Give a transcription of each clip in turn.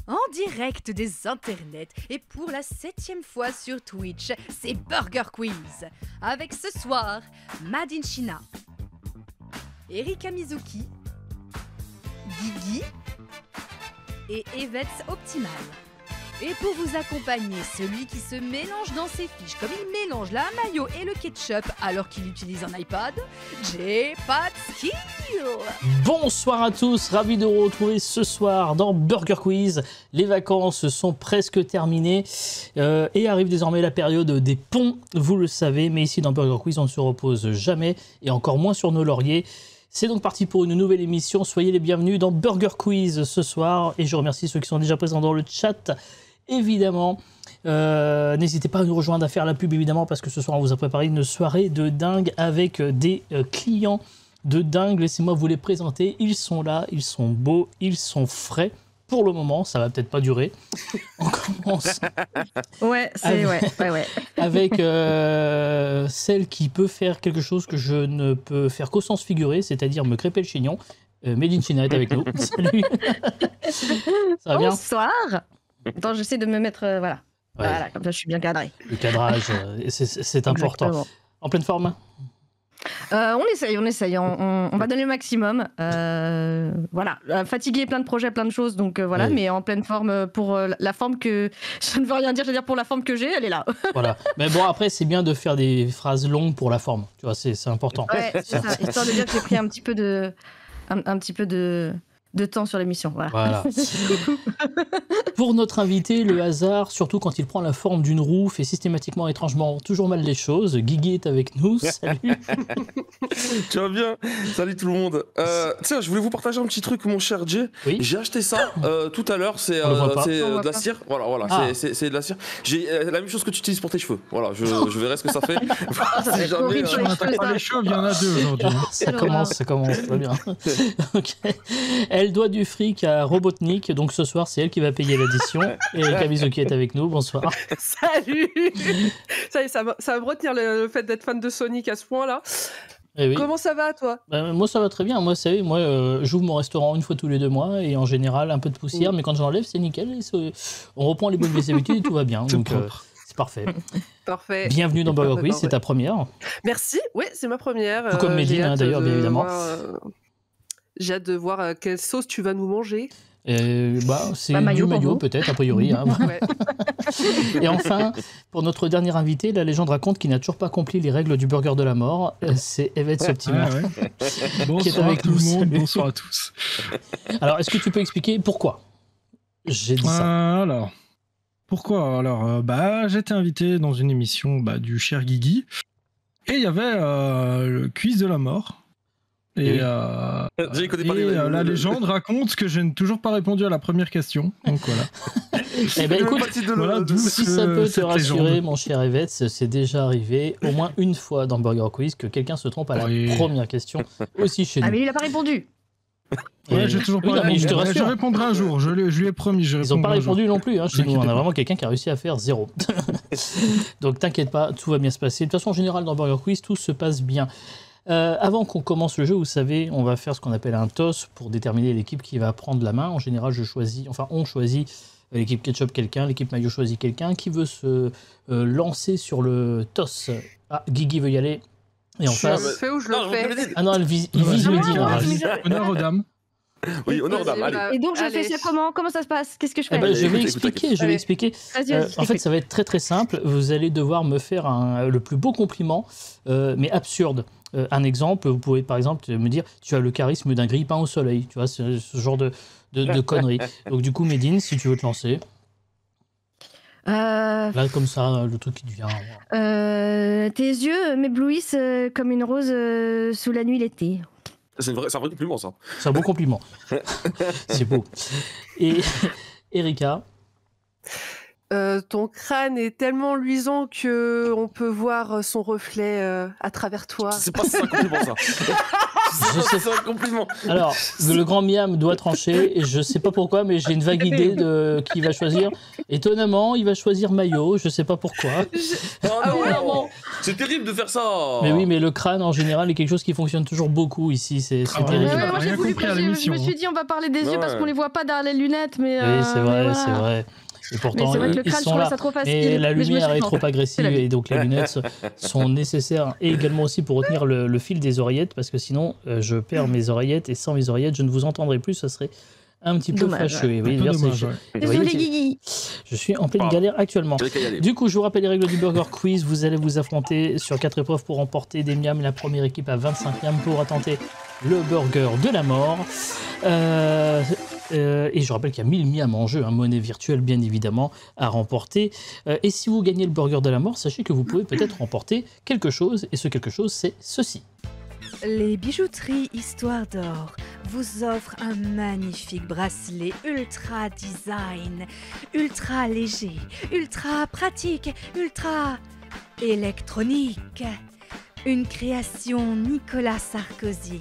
En direct des internets et pour la 7e fois sur Twitch, c'est Burger Quiz. Avec ce soir, Made in China, Erika Mizuki, Guigui et Evets Optimal. Et pour vous accompagner, celui qui se mélange dans ses fiches comme il mélange la mayo et le ketchup alors qu'il utilise un iPad, j'ai pas de skill. Bonsoir à tous, ravi de vous retrouver ce soir dans Burger Quiz. Les vacances sont presque terminées et arrive désormais la période des ponts, vous le savez, mais ici dans Burger Quiz on ne se repose jamais et encore moins sur nos lauriers. C'est donc parti pour une nouvelle émission, soyez les bienvenus dans Burger Quiz ce soir et je remercie ceux qui sont déjà présents dans le chat. Évidemment, n'hésitez pas à nous rejoindre, à faire la pub évidemment parce que ce soir on vous a préparé une soirée de dingue avec des clients de dingue. Laissez-moi vous les présenter, ils sont là, ils sont beaux, ils sont frais. Pour le moment, ça va peut-être pas durer. On commence. Ouais. Avec celle qui peut faire quelque chose que je ne peux faire qu'au sens figuré, c'est-à-dire me crêper le chignon. Made in China est avec nous. Salut. Ça va bien ? Bonsoir. Attends, j'essaie de me mettre... voilà. Ouais. Voilà, comme ça je suis bien cadré. Le cadrage, c'est important. Exactement. En pleine forme ? On essaye, on va donner le maximum. Voilà, fatigué, plein de projets, plein de choses, donc voilà, ouais. Mais en pleine forme pour la forme que... Je ne veux rien dire, je veux dire pour la forme que j'ai, elle est là. Voilà. Mais bon, après, c'est bien de faire des phrases longues pour la forme. Tu vois, c'est important. Ouais, c'est ça, histoire de dire que j'ai pris un petit peu de temps sur l'émission. Voilà. Pour notre invité, le hasard, surtout quand il prend la forme d'une roue, fait systématiquement étrangement toujours mal les choses. Guigui est avec nous, salut. Tu vas bien? Salut tout le monde. Tiens, je voulais vous partager un petit truc, mon cher Jay. Oui. J'ai acheté ça tout à l'heure, c'est de la cire. Voilà, c'est de la cire. J'ai la même chose que tu utilises pour tes cheveux. Voilà, je verrai ce que ça fait. Si jamais, Si on n'attaque pas les cheveux, il y en a deux aujourd'hui. Ça commence, très bien. Ok. Elle doit du fric à Robotnik, donc ce soir c'est elle qui va payer l'addition. Erika Mizuki est avec nous, bonsoir. Salut. Ça va me retenir le fait d'être fan de Sonic à ce point-là. Eh oui. Comment ça va, toi? Moi ça va très bien, moi j'ouvre mon restaurant une fois tous les 2 mois et en général un peu de poussière, mais quand j'enlève c'est nickel, on reprend les bonnes vieilles habitudes et tout va bien, donc c'est parfait. Parfait. Bienvenue dans Burger Quiz, c'est ta première. Merci, oui, c'est ma première. Tout comme Médine d'ailleurs, bien évidemment. J'ai hâte de voir quelle sauce tu vas nous manger. C'est du mayo peut-être, a priori. Hein. Ouais. Et enfin, pour notre dernier invité, la légende raconte qu'il n'a toujours pas accompli les règles du burger de la mort. C'est Evets Optimal. Qui est avec tout le monde, Salut. bonsoir à tous. Alors, est-ce que tu peux expliquer pourquoi j'ai dit ça? Alors, pourquoi? Alors, j'étais invité dans une émission du cher Guigui, et il y avait le quiz de la mort. Et, la légende raconte que je n'ai toujours pas répondu à la première question. Donc voilà. Eh ben écoute, si ça peut te rassurer, légende. mon cher Evets, c'est déjà arrivé au moins une fois dans Burger Quiz que quelqu'un se trompe à la première question, aussi chez nous. Ah mais il n'a pas répondu. Ouais, j'ai toujours pas mais répondu. je te rassure. Je répondrai un jour, je lui ai promis. Ils n'ont pas répondu non plus, chez nous. On a pas. vraiment quelqu'un qui a réussi à faire 0. Donc t'inquiète pas, tout va bien se passer. De toute façon, en général, dans Burger Quiz, tout se passe bien. Avant qu'on commence le jeu, vous savez, on va faire ce qu'on appelle un toss pour déterminer l'équipe qui va prendre la main. En général, on choisit l'équipe ketchup quelqu'un, l'équipe mayo choisit quelqu'un. Qui veut se lancer sur le toss? Ah, Guigui veut y aller. Et enfin, Je le fais ou je le fais? ah non, il vise Médine. Honneur aux dames. Oui, honneur dame, allez. Et donc je fais ça comment ça se passe? Qu'est-ce que je fais? Je vais Écoute, expliquer. Vas-y, En fait, ça va être très très simple. Vous allez devoir me faire le plus beau compliment, mais absurde. Un exemple, vous pouvez par exemple me dire tu as le charisme d'un grille-pain au soleil. Tu vois, ce genre de conneries. Donc du coup, Médine, si tu veux te lancer. Là, comme ça, le truc qui te vient. Tes yeux m'éblouissent comme une rose sous la nuit l'été. C'est un vrai compliment, ça. C'est un beau compliment. C'est beau. Et Erika. Ton crâne est tellement luisant que on peut voir son reflet à travers toi. C'est pas ça un compliment, ça. C'est un compliment. Alors, le grand Miam doit trancher, et je sais pas pourquoi, mais j'ai une vague idée de qui va choisir. Étonnamment, il va choisir Mayo, je sais pas pourquoi. C'est terrible de faire ça. Mais oui, mais le crâne en général est quelque chose qui fonctionne toujours beaucoup ici. C'est terrible. Ouais, moi, je me suis dit, on va parler des yeux parce qu'on les voit pas derrière les lunettes. Mais, oui, c'est vrai, voilà. c'est vrai. Et pourtant, c'est vrai que le crâne, je trouvais ça trop facile. Et la lumière est trop agressive et donc les lunettes sont nécessaires et également aussi pour retenir le fil des oreillettes parce que sinon je perds mes oreillettes et sans mes oreillettes je ne vous entendrai plus, ça serait un petit peu fâcheux. Oui, désolé Guigui. Je suis en pleine galère actuellement. Du coup, je vous rappelle les règles du Burger Quiz. Vous allez vous affronter sur 4 épreuves pour remporter des miams. La première équipe a 25 miams pour tenter le burger de la mort. Et je rappelle qu'il y a 1000 miams en jeu, monnaie virtuelle bien évidemment, à remporter. Et si vous gagnez le burger de la mort, sachez que vous pouvez peut-être remporter quelque chose. Et ce quelque chose, c'est ceci. Les bijouteries Histoire d'Or vous offrent un magnifique bracelet ultra design, ultra léger, ultra pratique, ultra électronique. Une création Nicolas Sarkozy.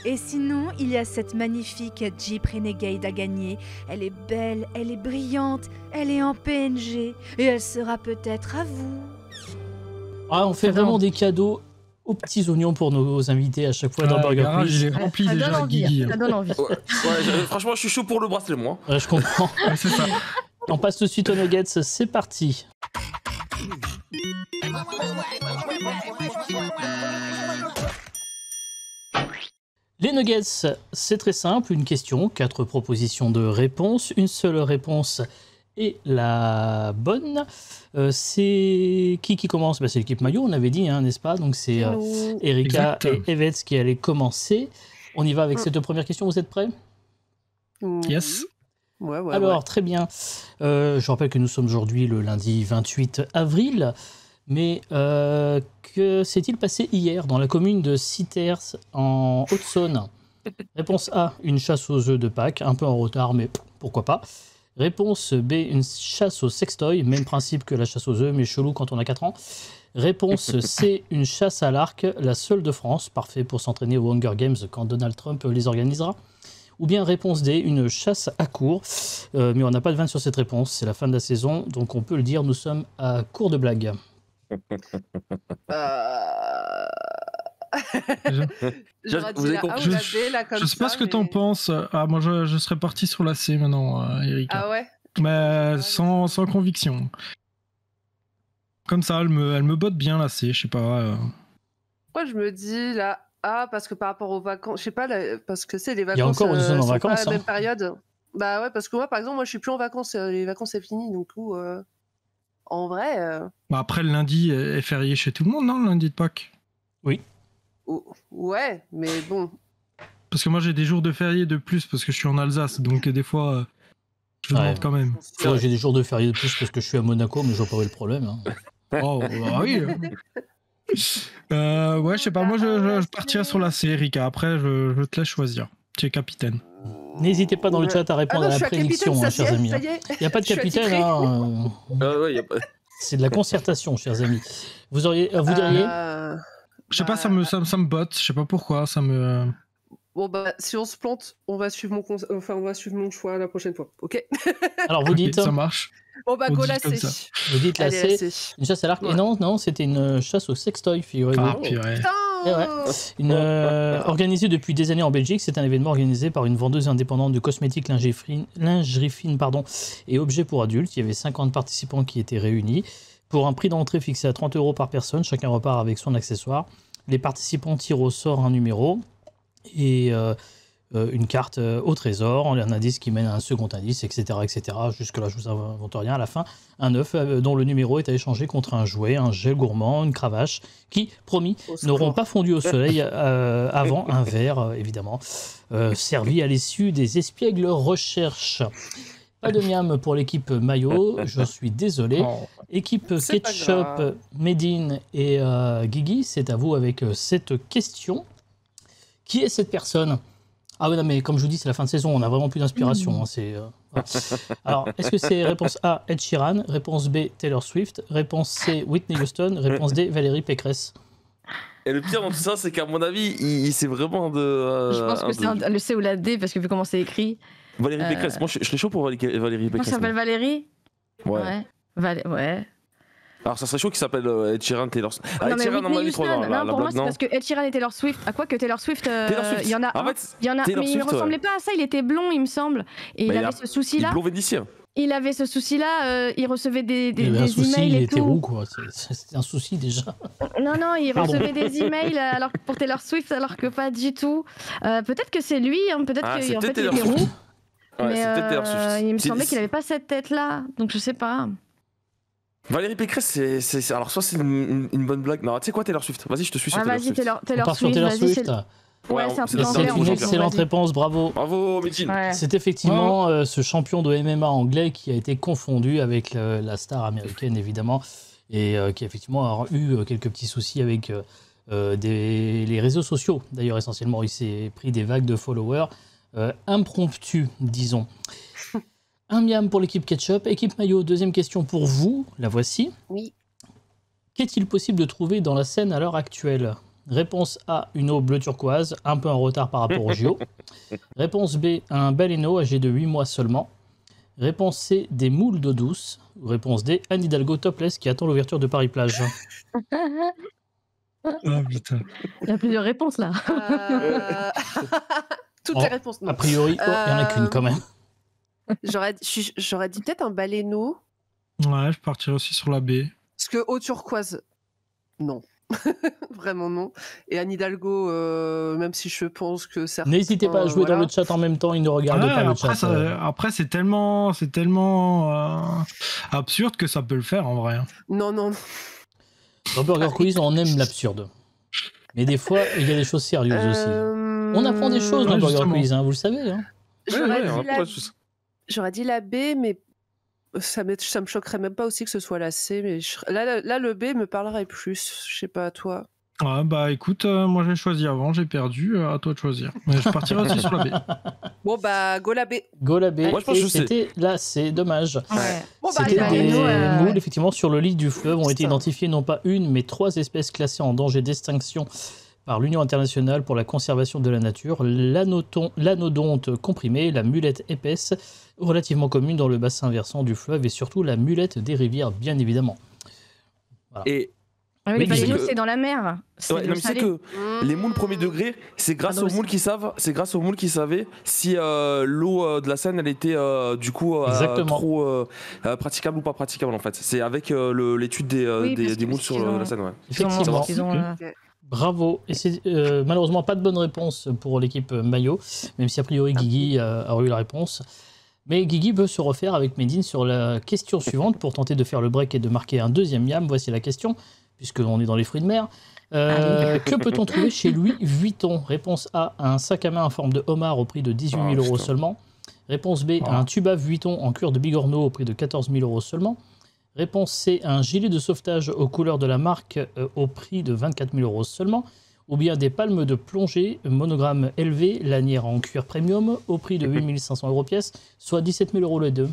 Et sinon, il y a cette magnifique Jeep Renegade à gagner. Elle est belle, elle est brillante, elle est en PNG et elle sera peut-être à vous. Ah, on fait vraiment des cadeaux aux petits oignons pour nos invités à chaque fois dans Burger Quiz. J'ai rempli déjà Guigui. Ça donne envie. Franchement, je suis chaud pour le bracelet, moi. Ouais, je comprends. C'est ça. On passe tout de suite aux nuggets, c'est parti. Les nuggets, c'est très simple, une question, 4 propositions de réponse, une seule réponse est la bonne. C'est qui commence ? C'est l'équipe maillot, on avait dit, n'est-ce pas ? Donc c'est Erika et Evets qui allaient commencer. On y va avec ces 2 premières questions, vous êtes prêts ? Yes. Ouais. Alors, très bien. Je rappelle que nous sommes aujourd'hui le lundi 28 avril. Mais que s'est-il passé hier dans la commune de Citers en Haute-Saône ? Réponse A, une chasse aux œufs de Pâques, un peu en retard, mais pourquoi pas. Réponse B, une chasse au sextoy, même principe que la chasse aux œufs, mais chelou quand on a 4 ans. Réponse C, une chasse à l'arc, la seule de France, parfait pour s'entraîner aux Hunger Games quand Donald Trump les organisera. Ou bien réponse D, une chasse à court, mais on n'a pas de vanne sur cette réponse, c'est la fin de la saison, donc on peut le dire, nous sommes à court de blagues. Je sais pas ce que t'en penses. Ah, moi, je serais parti sur la C maintenant, Erika. Ah ouais ? Mais sans conviction. Comme ça, elle me botte bien la C, je sais pas. Moi, je me dis la A parce que par rapport aux vacances, je sais pas, parce que c'est les vacances. Il y a encore une zone en sont vacances. pas à la même période. Bah ouais, parce que moi, par exemple, je suis plus en vacances. Les vacances, c'est fini, donc en vrai. Bah après, le lundi est férié chez tout le monde, non ? Le lundi de Pâques. Oui. Ouais, mais bon. Parce que moi, j'ai des jours de férié de plus parce que je suis en Alsace, donc des fois, je demande quand même. J'ai des jours de férié de plus parce que je suis à Monaco, mais je vois pas où est le problème. Oh, bah oui. Ouais, je sais pas, moi, je partirais sur la C, Erika. Après, je te laisse choisir. Tu es capitaine. N'hésitez pas dans le chat à répondre à la prédiction, chers amis. Il n'y a pas de capitaine. C'est de la concertation, chers amis. Vous diriez Je sais pas, ça me botte. Je sais pas pourquoi. Ça me. Bon bah, si on se plante, on va suivre mon choix la prochaine fois. Ok. Alors vous dites. Ça marche. Bon bah, go la C. Vous dites la C. Une chasse à l'arc. Et non, c'était une chasse au sextoy, figurez-vous. Ah purée. Organisée depuis des années en Belgique, c'est un événement organisé par une vendeuse indépendante de cosmétiques, lingerie fine et objets pour adultes. Il y avait 50 participants qui étaient réunis. Pour un prix d'entrée fixé à 30 € par personne, chacun repart avec son accessoire. Les participants tirent au sort un numéro et une carte au trésor, un indice qui mène à un second indice, etc. etc. Jusque-là, je vous invente rien. À la fin, un œuf dont le numéro est à échanger contre un jouet, un gel gourmand, une cravache, qui, promis, n'auront pas fondu au soleil avant un verre, évidemment, servi à l'issue des espiègles recherches. Pas de miam pour l'équipe maillot, je suis désolé. Équipe ketchup, Medine et Guigui, c'est à vous avec cette question. Qui est cette personne ? Ah oui, non, mais comme je vous dis, c'est la fin de saison, on n'a vraiment plus d'inspiration. Alors, est-ce que c'est réponse A, Ed Sheeran, réponse B, Taylor Swift, réponse C, Whitney Houston, réponse D, Valérie Pécresse? Et le pire dans tout ça, c'est qu'à mon avis, c'est vraiment de... je pense que c'est le C ou la D, parce que vu comment c'est écrit... Valérie Pécresse, moi je serais chaud pour Valérie Pécresse. Comment ça s'appelle Valérie ? Ouais. Ouais. Alors ça serait chaud qu'il s'appelle Ed Sheeran, Taylor Swift. Non, mais Whitney Houston. Non, pour moi, c'est parce que Ed Sheeran et Taylor Swift. À quoi que Taylor Swift, il y en a un. Mais il ressemblait pas à ça, il était blond, il me semble. Et il avait ce souci-là. Il est vénitien. Il avait ce souci-là, il recevait des emails il et était tout. roux, quoi. C'était un souci déjà. Non, il recevait des emails alors pour Taylor Swift, alors que pas du tout. Peut-être que c'est lui, hein, peut-être qu'en fait il était roux. Mais il me semblait qu'il avait pas cette tête-là, donc je sais pas. Valérie Pécresse, alors soit c'est une bonne blague. Non, tu sais quoi, Taylor Swift. Vas-y, je te suis sur Taylor Swift. Taylor Swift. Ouais, c'est une excellente réponse, bravo. Bravo, Médine. Ouais. C'est effectivement ce champion de MMA anglais qui a été confondu avec la star américaine, évidemment, et qui effectivement a eu quelques petits soucis avec les réseaux sociaux. D'ailleurs, essentiellement, il s'est pris des vagues de followers impromptus, disons. Un miam pour l'équipe Ketchup. Équipe Maillot, deuxième question pour vous, la voici. Oui. Qu'est-il possible de trouver dans la Seine à l'heure actuelle ? Réponse A, une eau bleu turquoise, un peu en retard par rapport au JO. Réponse B, un baleineau âgé de 8 mois seulement. Réponse C, des moules d'eau douce. Réponse D, Anne Hidalgo topless qui attend l'ouverture de Paris-Plage. Oh putain. Il y a plusieurs réponses là. Toutes les réponses, non. A priori, il n'y en a qu'une quand même. J'aurais dit peut-être un baleineau. Ouais, je partirais aussi sur la B. Parce que eau turquoise, non. Vraiment non. Et Anne Hidalgo, même si je pense que certains... N'hésitez pas à jouer dans le chat en même temps, il ne regarde pas le chat. Après, c'est tellement absurde que ça peut le faire en vrai. Non. Dans Burger Quiz, on aime l'absurde. Mais des fois, il y a des choses sérieuses aussi. On apprend des choses dans Burger Quiz, hein, vous le savez. Hein. J'aurais dit la B, mais ça me choquerait même pas aussi que ce soit la C. Mais là, le B me parlerait plus. Je sais pas, à toi. Ouais, bah écoute, moi j'ai choisi avant, j'ai perdu, à toi de choisir. Mais je partirai aussi sur la B. Bon bah, go la B. Go la B. Moi, je pense que c'était là, c'est dommage. Ouais. Bon, c'était des moules, effectivement, sur le lit du fleuve ont été identifiées non pas une, mais 3 espèces classées en danger d'extinction par l'Union internationale pour la conservation de la nature, l'anodonte comprimé, la mulette épaisse, relativement commune dans le bassin versant du fleuve, et surtout la mulette des rivières, bien évidemment. Voilà. Et les baleineaux, c'est dans la mer. Ouais, non, c'est que les moules premier degré, c'est grâce aux moules qui savent, savaient si l'eau de la Seine, elle était du coup trop praticable ou pas praticable en fait. C'est avec l'étude des moules sur la Seine. Ouais. Effectivement. Bravo. Et c'est malheureusement pas de bonne réponse pour l'équipe Maillot, même si a priori Guigui a eu la réponse. Mais Guigui peut se refaire avec Médine sur la question suivante pour tenter de faire le break et de marquer un deuxième miam. Voici la question, puisqu'on est dans les fruits de mer. Que peut-on trouver chez Louis Vuitton ? Réponse A, un sac à main en forme de homard au prix de 18 000 € seulement. Réponse B, un tuba Vuitton en cuir de bigorneau au prix de 14 000 € seulement. Réponse C, un gilet de sauvetage aux couleurs de la marque au prix de 24 000 € seulement. Ou bien des palmes de plongée, monogramme LV, lanière en cuir premium, au prix de 8 500 € pièce, soit 17 000 € les deux.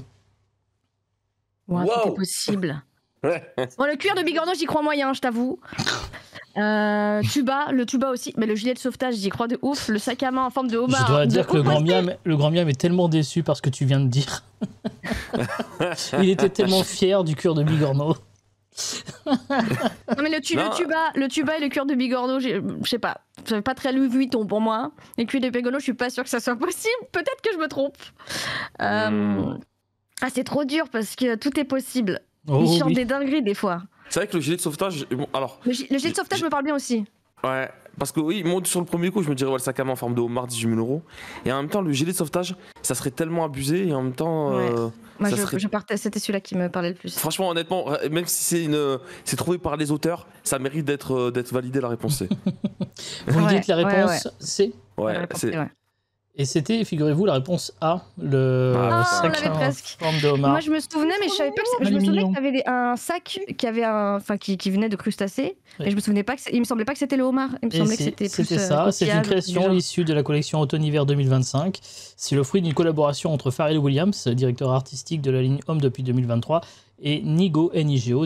Ouais, tout est possible. Bon, le cuir de bigorneau, j'y crois moyen, je t'avoue. Le tuba aussi, mais le gilet de sauvetage, j'y crois de ouf. Le sac à main en forme de homard. Je dois dire que le grand miam est tellement déçu par ce que tu viens de dire. Il était tellement fier du cuir de bigorneau. Non mais le tuba et le cuir de bigorneau, je sais pas, ça fait pas très Louis Vuitton pour moi. Les cuirs de bigorneau, je suis pas sûre que ça soit possible. Peut-être que je me trompe. C'est trop dur parce que tout est possible. Ils chantent des dingueries des fois. C'est vrai que le gilet de sauvetage, le gilet de sauvetage me parle bien aussi. Ouais, parce que oui, moi sur le premier coup, je me dirais le sac à main en forme de homard, 18 000 €. Et en même temps, le gilet de sauvetage, ça serait tellement abusé et en même temps. Moi, je partais, c'était celui-là qui me parlait le plus. Franchement, honnêtement, même si c'est trouvé par les auteurs, ça mérite d'être validé la réponse C. Vous me dites la réponse C ? Ouais, c'est. Et c'était, figurez-vous, la réponse A, le sac en forme de homard. Moi, je me souvenais, mais je savais pas que je me souvenais que tu avais un sac qui venait de crustacés. Et je me souvenais pas il me semblait pas que c'était le homard. Il me semblait que c'était plus. C'était ça. C'est une création issue de la collection automne-hiver 2025. C'est le fruit d'une collaboration entre Pharrell Williams, directeur artistique de la ligne Homme depuis 2023, et Nigo,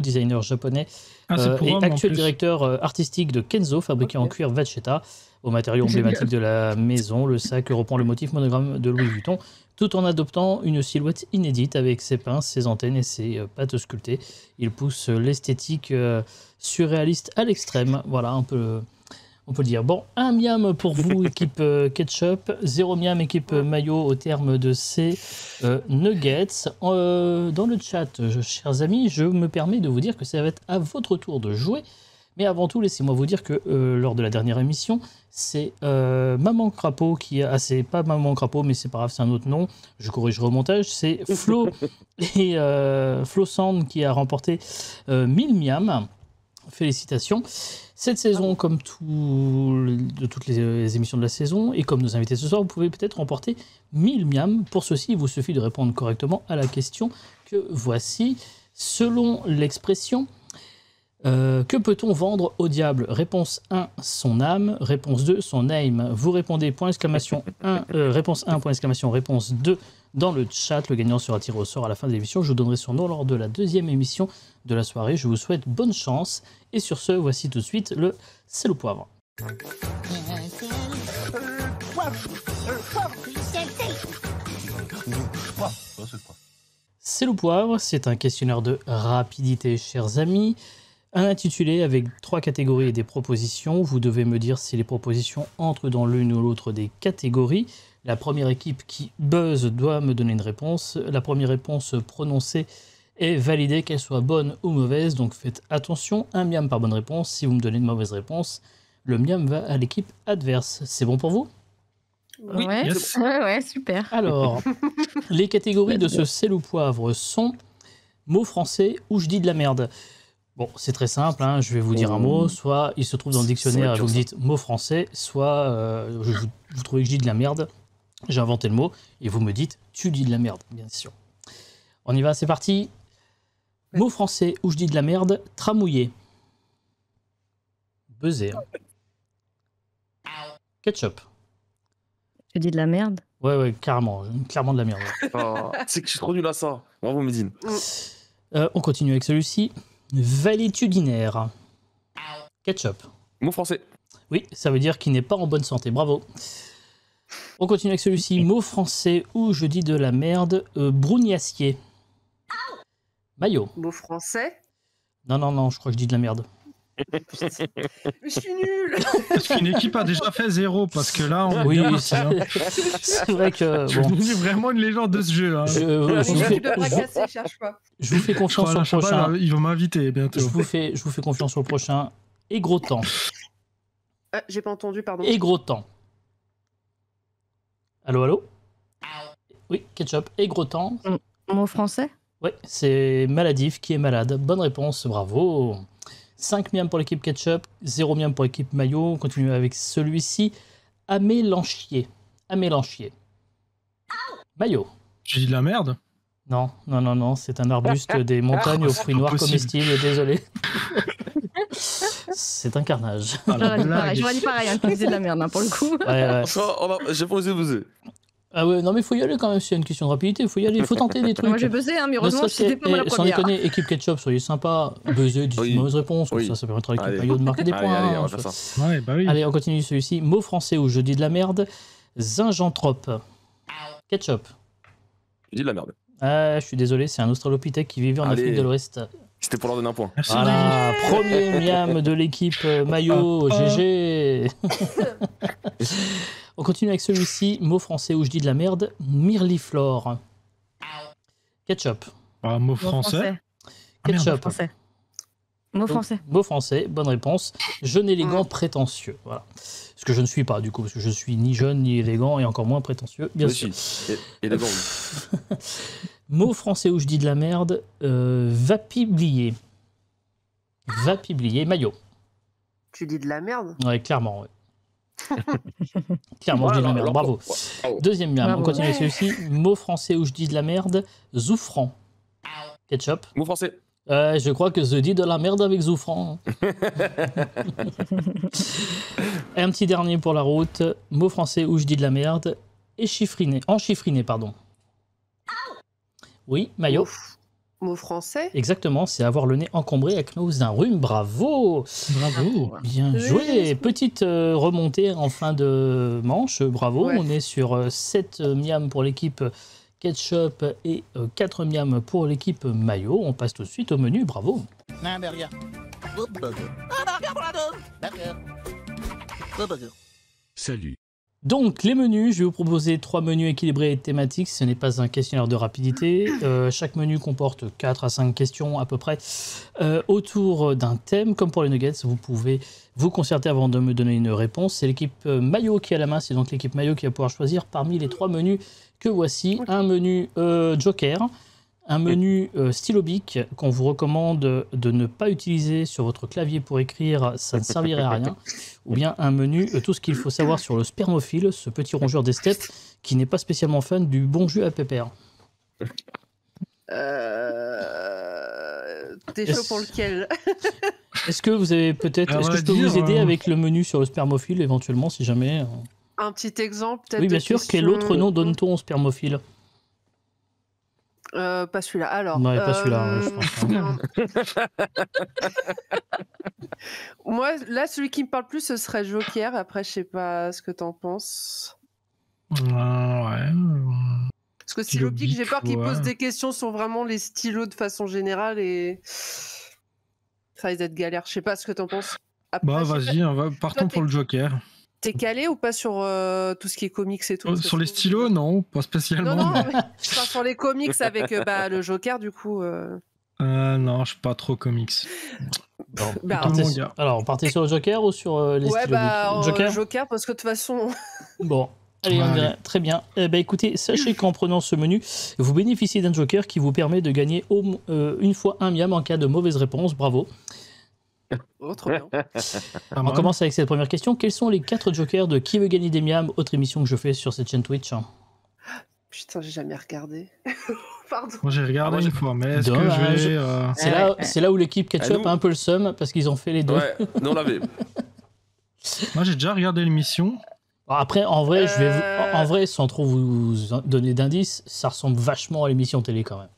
designer japonais et actuel directeur artistique de Kenzo, fabriqué en cuir Vachetta. aux matériaux emblématiques de la maison. Le sac reprend le motif monogramme de Louis Vuitton, tout en adoptant une silhouette inédite avec ses pinces, ses antennes et ses pattes sculptées. Il pousse l'esthétique surréaliste à l'extrême. Voilà, on peut le dire. Bon, 1 miam pour vous, équipe Ketchup, 0 miam, équipe Mayo, au terme de ces nuggets. Dans le chat, chers amis, je me permets de vous dire que ça va être à votre tour de jouer. Mais avant tout, laissez-moi vous dire que lors de la dernière émission, c'est Maman Crapaud qui a... Ah, c'est pas Maman Crapaud, mais c'est pas grave, c'est un autre nom. Je corrigerai au montage. C'est Flo et Flo Sand qui a remporté 1000 miam. Félicitations. Cette saison, comme toutes les émissions de la saison, et comme nos invités ce soir, vous pouvez peut-être remporter 1000 miam. Pour ceci, il vous suffit de répondre correctement à la question que voici. Selon l'expression, que peut-on vendre au diable? Réponse 1, son âme. Réponse 2, son name. Vous répondez point exclamation 1, réponse 1, point exclamation, réponse 2 dans le chat. Le gagnant sera tiré au sort à la fin de l'émission. Je vous donnerai son nom lors de la deuxième émission de la soirée. Je vous souhaite bonne chance. Et sur ce, voici tout de suite le sel au poivre. Sel au poivre, c'est un questionnaire de rapidité, chers amis. Un intitulé avec 3 catégories et des propositions. Vous devez me dire si les propositions entrent dans l'une ou l'autre des catégories. La première équipe qui buzz doit me donner une réponse. La première réponse prononcée est validée, qu'elle soit bonne ou mauvaise. Donc faites attention, 1 miam par bonne réponse. Si vous me donnez une mauvaise réponse, le miam va à l'équipe adverse. C'est bon pour vous? Oui, yes. Ouais, super. Alors, les catégories de ce sel ou poivre sont mots français ou je dis de la merde. Bon, c'est très simple, hein. Je vais vous dire un mot, soit il se trouve dans le dictionnaire et vous me dites mot français, soit vous trouvez que je dis de la merde, j'ai inventé le mot, et vous me dites tu dis de la merde, bien sûr. On y va, c'est parti. Mot français où je dis de la merde, tramouillé. Buzzer. Ketchup. Tu dis de la merde? Ouais, carrément de la merde. Ouais. Oh, c'est que je suis trop nul à ça. Bravo, Médine. On continue avec celui-ci. Valétudinaire. Ketchup. Mot français. Oui, ça veut dire qu'il n'est pas en bonne santé. Bravo. On continue avec celui-ci. Mot français où je dis de la merde. Brougnacier. Maillot. Mot français. Non, je crois que je dis de la merde. Mais je suis nul. Est-ce qu'une équipe a déjà fait 0? Parce que là, on oui, c'est vrai que... Je suis vraiment une légende de ce jeu. Hein. Je vous fais confiance sur le prochain. Ils vont m'inviter bientôt. Je vous fais confiance sur le prochain. Et gros temps. J'ai pas entendu, pardon. Et gros temps. Allô? Oui, ketchup. Et gros temps. Mot français? Oui, c'est maladif qui est malade. Bonne réponse, bravo. 5 miam pour l'équipe Ketchup, 0 miam pour l'équipe Mayo. On continue avec celui-ci. Amélanchier. Mayo. J'ai dit de la merde? Non, c'est un arbuste des montagnes aux fruits noirs comestibles, désolé. C'est un carnage. J'aurais dit pareil, tu disais de la merde, hein, pour le coup. Ouais. J'ai posé buzzer. Ah ouais, non mais il faut y aller quand même, c'est une question de rapidité, il faut y aller, il faut tenter des trucs. Moi j'ai buzzé, hein, mais heureusement je n'étais pas moi la première. Sans déconner, équipe Ketchup, soyez sympa, buzzer, dites une mauvaise réponse, comme ça permettra à l'équipe Mayo de marquer des points. Allez, on va faire ça. Ouais, bah oui. Allez, on continue celui-ci. Mot français où je dis de la merde, zinjanthrope. Ketchup. Je dis de la merde. Ah, je suis désolé, c'est un australopithèque qui vivait en Afrique de l'Ouest. C'était pour leur donner un point. Merci. Voilà, premier miam de l'équipe Mayo, GG. On continue avec celui-ci, mot français où je dis de la merde, mirliflore. Ketchup. Mot français. Ketchup. Mot français. Mot français, bonne réponse. Jeune, élégant, prétentieux. Voilà. Ce que je ne suis pas, du coup, parce que je suis ni jeune, ni élégant, et encore moins prétentieux, bien sûr. Élégant. Mot français où je dis de la merde, vapiblier. Maillot. Tu dis de la merde? Ouais, clairement, ouais. Clairement, je dis de la merde, bravo. Deuxième miam, on continue avec celui-ci. Mot français où je dis de la merde, zoufrant. Ketchup. Mot français. Je crois que je dis de la merde avec zoufrant. Et un petit dernier pour la route. Mot français où je dis de la merde, enchiffriné, pardon. Oui, Maillot. Mot français. Exactement, c'est avoir le nez encombré à cause d'un rhume. Bravo! Bravo! Bien joué! Petite remontée en fin de manche, bravo. Ouais. On est sur 7 miams pour l'équipe ketchup et 4 miams pour l'équipe mayo. On passe tout de suite au menu, bravo! Un burger. Un burger pour la deux. Burger. Salut. Donc, les menus, je vais vous proposer 3 menus équilibrés et thématiques. Ce n'est pas un questionnaire de rapidité. Chaque menu comporte 4 à 5 questions à peu près autour d'un thème. Comme pour les nuggets, vous pouvez vous concerter avant de me donner une réponse. C'est l'équipe maillot qui a la main. C'est donc l'équipe maillot qui va pouvoir choisir parmi les 3 menus que voici. Un menu Joker, un menu stylo bic qu'on vous recommande de ne pas utiliser sur votre clavier pour écrire, ça ne servirait à rien. Ou bien un menu tout ce qu'il faut savoir sur le spermophile, ce petit rongeur des steppes qui n'est pas spécialement fan du bon jus à pépère. T'es chaud pour lequel? Est-ce que vous avez peut-être... Est-ce que je peux vous aider avec le menu sur le spermophile éventuellement si jamais... Un petit exemple peut-être? Oui, bien sûr. Quel autre nom donne-t-on au spermophile? Pas celui-là. Alors. Non, pas celui-là, je pense. Moi, là, celui qui me parle plus, ce serait Joker. Après, je sais pas ce que t'en penses. Ouais. Parce que stylo bic, j'ai peur qu'il pose des questions sur vraiment les stylos de façon générale et ça risque d'être galère. Je sais pas ce que t'en penses. Après, bah, vas-y, partons pour le Joker. T'es calé ou pas sur tout ce qui est comics et tout? Sur les stylos, non, pas spécialement. Non, mais je parle sur les comics avec le Joker, du coup. Non, je suis pas trop comics. Bon, alors, on partait sur le Joker ou sur les stylos? Joker, parce que de toute façon... Bon, allez, on dirait. Très bien. Écoutez, sachez qu'en prenant ce menu, vous bénéficiez d'un Joker qui vous permet de gagner une fois un miam en cas de mauvaise réponse. Bravo. Oh, trop bien. On commence avec cette première question. Quels sont les 4 jokers de Qui veut gagner des miams, autre émission que je fais sur cette chaîne Twitch? Putain, j'ai jamais regardé. Pardon. Moi j'ai regardé une fois, mais est-ce que je vais... C'est là où l'équipe Ketchup a un peu le seum parce qu'ils ont fait les deux. Ouais, nous on l'avait. Moi j'ai déjà regardé l'émission. Après, en vrai, en vrai, sans trop vous donner d'indices, ça ressemble vachement à l'émission télé quand même.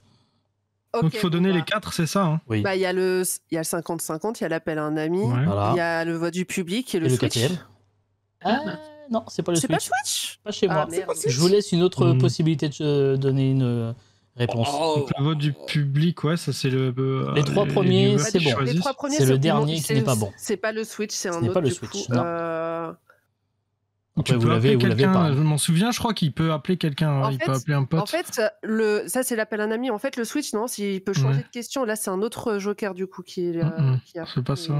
Okay, donc il faut donner les 4, c'est ça, hein? Oui. Bah, il y a le 50-50, il y a l'appel à un ami, il y a le vote du public et le Switch. Non, c'est pas le Switch. C'est pas Switch? Pas chez moi. Je vous laisse une autre possibilité de donner une réponse. Donc, le vote du public, ouais, ça c'est le... les 3 premiers, c'est bon. Les 3 premiers, c'est le dernier qui n'est pas bon. C'est pas le Switch, c'est un autre. C'est pas le Switch, non. Après, vous l'avez pas. Je m'en souviens, je crois qu'il peut appeler quelqu'un, il peut appeler un pote. En fait, ça c'est l'appel à un ami. En fait, le Switch, non, s'il peut changer de question, là c'est un autre Joker du coup qui a. C'est pas ça.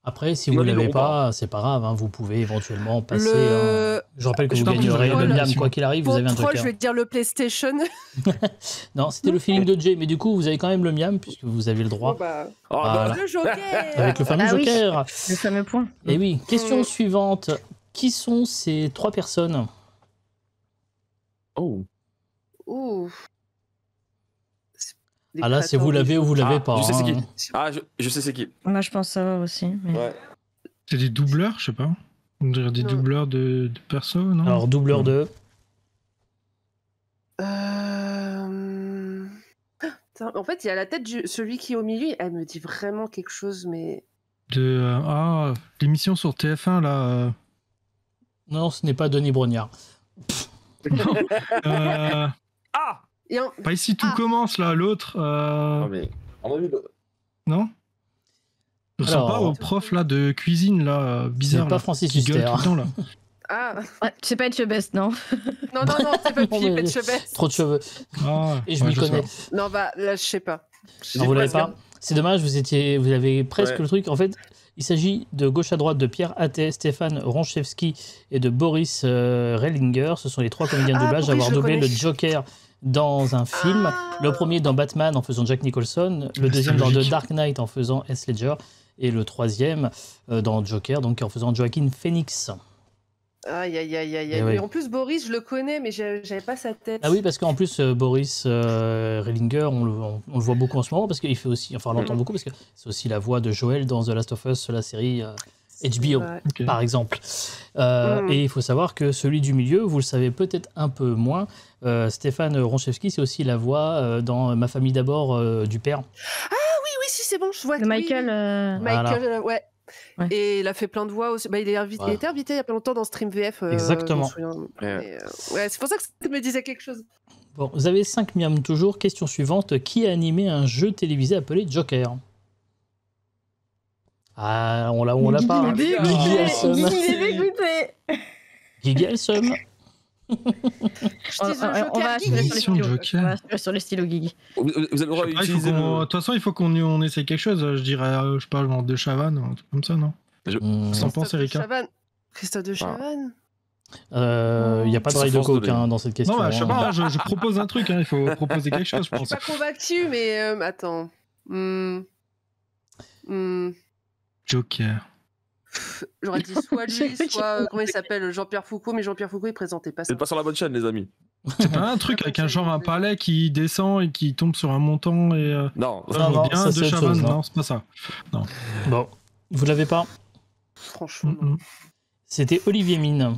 Après, si vous ne l'avez pas, c'est pas grave, hein, vous pouvez éventuellement passer. Je rappelle que vous gagnerez le miam, quoi qu'il arrive, vous avez un Joker. Je vais te dire le PlayStation. Non, c'était le feeling de Jay, mais du coup, vous avez quand même le miam, puisque vous avez le droit. Voilà. Le Joker. Avec le fameux Joker. Oui. Le fameux point. Et oui, question suivante. Qui sont ces 3 personnes? Oh. Ah là, c'est vous l'avez ou vous l'avez pas. Je sais c'est qui. Ah, je sais c'est qui. Moi, je pense savoir aussi. Mais... Ouais. C'est des doubleurs, je sais pas. On dirait des doubleurs de perso, non? Alors, doubleur de... En fait, il y a la tête de celui qui est au milieu, elle me dit vraiment quelque chose, mais... l'émission sur TF1, là... Non, ce n'est pas Denis Brognard. Pas ici, tout commence, là, l'autre... Non? Je ressens pas au prof, là, de cuisine, là, bizarre. C'est pas Francis Huster. Tout le temps, là. C'est pas Etchebest, non? Non, c'est pas Philippe Etchebest. Trop de cheveux. Et je m'y connais. Non, bah, là, je sais pas. Non, vous l'avez pas? C'est dommage, vous avez presque le truc. En fait, il s'agit de gauche à droite de Pierre Attet, Stéphane Ronchevski et de Boris Rellinger. Ce sont les 3 comédiens de doublage à avoir doublé le Joker dans un film. Le premier dans Batman en faisant Jack Nicholson, le deuxième dans The Dark Knight en faisant Heath Ledger, et le troisième dans Joker, donc en faisant Joaquin Phoenix. Aïe. Et en plus, Boris, je le connais, mais j'avais pas sa tête. Ah oui, parce qu'en plus, Boris Rellinger, on le voit beaucoup en ce moment, parce qu'il fait aussi, enfin, on l'entend beaucoup, parce que c'est aussi la voix de Joel dans The Last of Us, la série HBO, par exemple. Et il faut savoir que celui du milieu, vous le savez peut-être un peu moins, Stéphane Ronchevski, c'est aussi la voix dans Ma famille d'abord du père. Ah oui, si, c'est bon, je vois. Michael, Michael, ouais. Et il a fait plein de voix aussi. Bah, il était invité il y a pas longtemps dans Stream VF. Exactement. C'est pour ça que ça me disait quelque chose. Bon, vous avez 5 miams toujours. Question suivante. Qui a animé un jeu télévisé appelé Joker? Ah, on l'a pas. Guigui Elsum. Guigui Elsum. On va sur le stylo Guigui. Vous avez le droit d'utiliser. De toute façon, il faut qu'on essaie quelque chose. Je dirais, je sais pas, genre de Chavannes, un truc comme ça, non? Sans penser, Erika. Christophe de Chavannes. Il n'y a pas de rail de coke dans cette question. Non, je sais pas, je propose un truc, il faut proposer quelque chose, je pense. Je suis pas convaincu, mais attends. Joker. J'aurais dit soit lui, soit comment il s'appelle, Jean-Pierre Foucault, mais Jean-Pierre Foucault il présentait pas ça. Vous êtes pas sur la bonne chaîne, les amis. C'est pas un truc avec un palais qui descend et qui tombe sur un montant et. Non, bien de Chavannes, non, c'est pas ça. Non. Bon, vous l'avez pas? Franchement. C'était Olivier Mine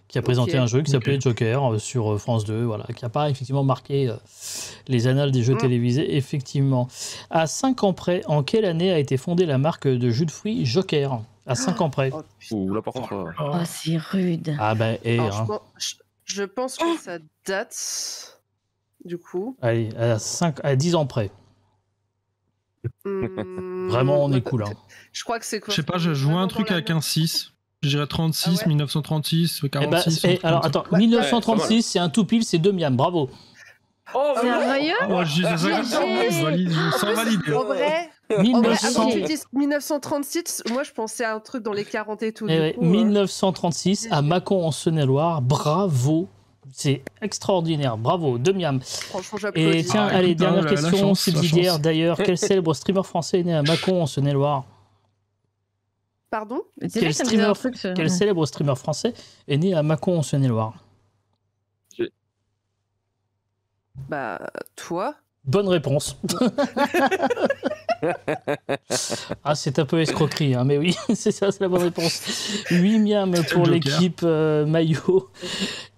qui a présenté un jeu qui s'appelait Joker sur France 2, voilà, qui n'a pas effectivement marqué les annales des jeux télévisés, effectivement. À 5 ans près, en quelle année a été fondée la marque de jus de fruits Joker? À 5 ans près. Là par contre. Oh, c'est rude. Ah ben, je pense que ça date, du coup. Allez, à 10 ans près. Vraiment, on est cool. Hein. Je crois que c'est quoi? Je sais pas, je jouais un truc avec un 6. Je dirais 36, 1936, 46. Alors attends, 1936, c'est un tout pile, c'est 2 miams, bravo. Oh, sérieux? Sans valider. En vrai, 1936, moi je pensais à un truc dans les 40 et tout. 1936, à Mâcon en Saône-et-Loire, bravo. C'est extraordinaire, bravo, 2 miams. Franchement, j'applaudis. Et tiens, allez, dernière question subsidiaire d'ailleurs. Quel célèbre streamer français est né à Mâcon en Saône-et-Loire? Pardon? Quel célèbre streamer français est né à Mâcon en Saône-et-Loire? Bah, toi? Bonne réponse. Ah, c'est un peu escroquerie, hein, mais oui, c'est ça, c'est la bonne réponse. 8 miams pour l'équipe maillot.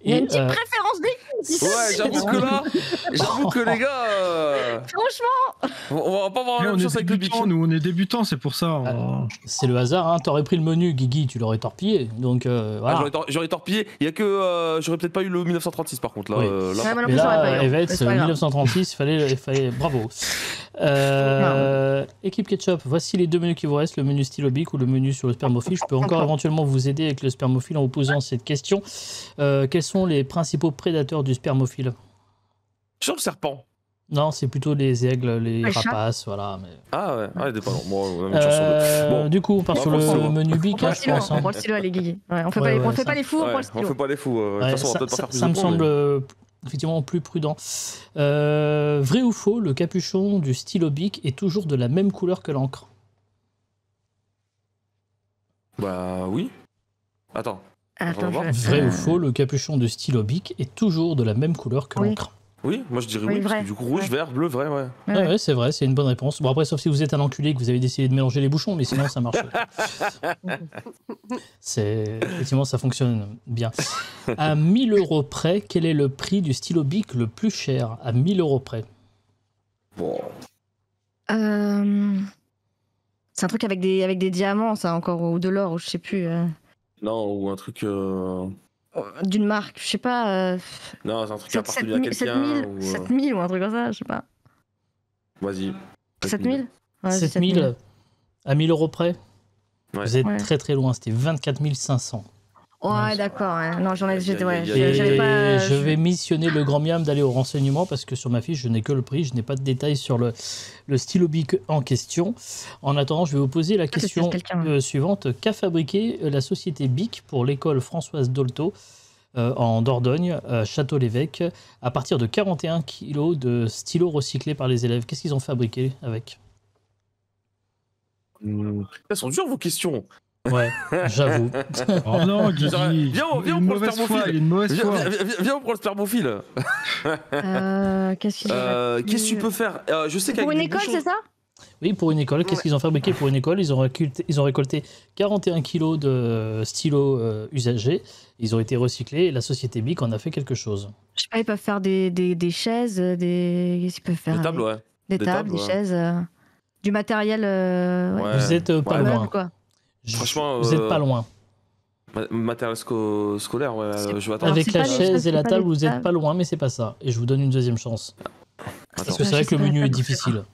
Il y a une petite préférence d'équipe. Ouais, j'avoue que les gars. Franchement. On va pas avoir la même chance avec le Bic. Nous, on est débutants, c'est pour ça. C'est le hasard, hein. T'aurais pris le menu, Guigui, tu l'aurais torpillé. Donc, voilà. J'aurais torpillé. Il y a que. J'aurais peut-être pas eu le 1936 par contre. Là, mais là, Evette, 1936, il fallait. Bravo. Équipe Ketchup, voici les 2 menus qui vous restent, le menu stylo Bic ou le menu sur le spermophile. Je peux encore éventuellement vous aider avec le spermophile en vous posant cette question. Quels sont les principaux prédateurs du spermophile? Sur le serpent. Non, c'est plutôt les aigles, les rapaces, voilà. Mais... Ah ouais, dépendant. Moi, on a une chance sur deux. Bon. Du coup, on part sur le menu Bic. On prend le stylo, allez, Guigui. On fait pas les fous, on prend le stylo. On fait pas les fous. De toute façon, on va peut-être pas faire plus de ça me semble effectivement plus prudent. Vrai ou faux, le capuchon du stylo Bic est toujours de la même couleur que l'encre? Bah oui. Attends, vrai ou faux, le capuchon de stylo Bic est toujours de la même couleur que l'encre? Oui, moi je dirais oui, parce que du coup rouge, vert, bleu, vrai, ouais. Ouais, c'est vrai, c'est une bonne réponse. Bon, après, sauf si vous êtes un enculé et que vous avez décidé de mélanger les bouchons, mais sinon ça marche. Effectivement, ça fonctionne bien. À 1000 € près, quel est le prix du stylo Bic le plus cher? À 1000 € près. Bon. C'est un truc avec des diamants, ça, encore, ou de l'or, ou je sais plus. Non, ou un truc... D'une marque, je sais pas. Non, c'est un truc qui appartenu à quelqu'un. 7000 ou un truc comme ça, je sais pas. Vas-y. 7000 7000 à 1000 € près. Ouais. Vous êtes très très loin, c'était 24 500. Ouais, d'accord. Ouais. Non, j'avais pas. Je vais missionner le grand miam d'aller au renseignement parce que sur ma fiche, je n'ai que le prix, je n'ai pas de détails sur le stylo Bic en question. En attendant, je vais vous poser la question suivante. Qu'a fabriqué la société Bic pour l'école Françoise Dolto en Dordogne, Château-l'Évêque, à partir de 41 kg de stylos recyclés par les élèves? Qu'est-ce qu'ils ont fabriqué avec? Elles sont dures vos questions. Ouais, j'avoue. Oh non, Guigui. Viens, on prend le spermophile. Viens, on prend le spermophile. Qu'est-ce que tu peux faire? Je sais pour une école, c'est ça? Oui, pour une école. Qu'est-ce qu'ils ont fabriqué pour une école ? Ils ont récolté 41 kilos de stylos usagés. Ils ont été recyclés et la société BIC en a fait quelque chose. Je sais pas, ils peuvent faire des chaises, qu'est-ce qu'ils peuvent faire ? Des tables, ouais. Des tables, des chaises, du matériel. Ouais. Vous êtes pas loin. Quoi. Franchement, vous êtes pas loin. Matériel scolaire, ouais. Je vais attendre. Avec la chaise et la table, vous êtes pas loin, mais c'est pas ça. Et je vous donne une deuxième chance. Parce que c'est vrai que le menu est difficile.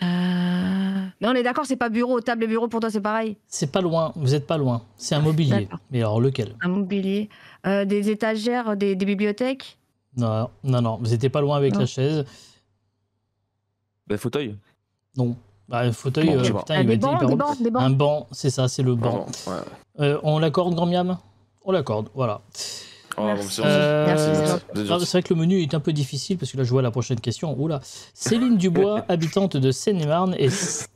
Mais on est d'accord, c'est pas bureau, table et bureau pour toi c'est pareil. C'est pas loin, vous êtes pas loin. C'est un mobilier. Mais alors lequel ? Un mobilier. Des étagères, des bibliothèques ? Non, vous étiez pas loin avec la chaise. Le fauteuil ? Non. Le fauteuil, putain, il va être des bancs. Un banc, c'est ça, c'est le banc. On l'accorde, grand miam ? On l'accorde, voilà. Merci. C'est vrai que le menu est un peu difficile parce que là je vois la prochaine question. Oula. Céline Dubois, habitante de Seine-et-Marne, est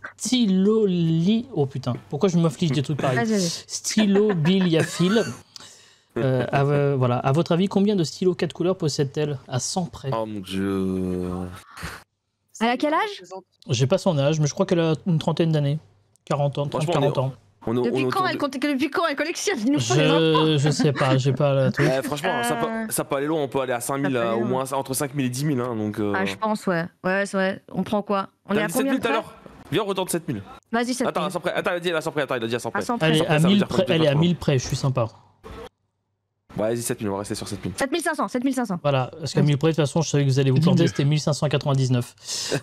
oh putain, pourquoi je m'afflige des trucs pareils ? Stylobibliophile. Voilà. À votre avis, combien de stylos 4 couleurs possède-t-elle à 100 près ? Oh mon dieu. Elle a quel âge ? J'ai pas son âge, mais je crois qu'elle a une trentaine d'années. 40 ans, 40 ans. Depuis quand elle collectionne ? Je sais pas, j'ai pas la truc. Franchement, ça peut aller loin, on peut aller à 5000, au moins entre 5000 et 10 000. Hein, donc, je pense, ouais. Ouais, c'est vrai. On prend quoi ? On est à combien tout à l'heure ? Viens, on retente 7000. Vas-y, 7000. Attends, il a dit à 100 près. Il a dit à 100 près. Elle est à 1000 près, je suis sympa. Ouais, vas-y, 7000, on va rester sur 7000. 7500. Voilà, parce qu'à 1000 près, de toute façon, je savais que vous allez vous planter, c'était 1599.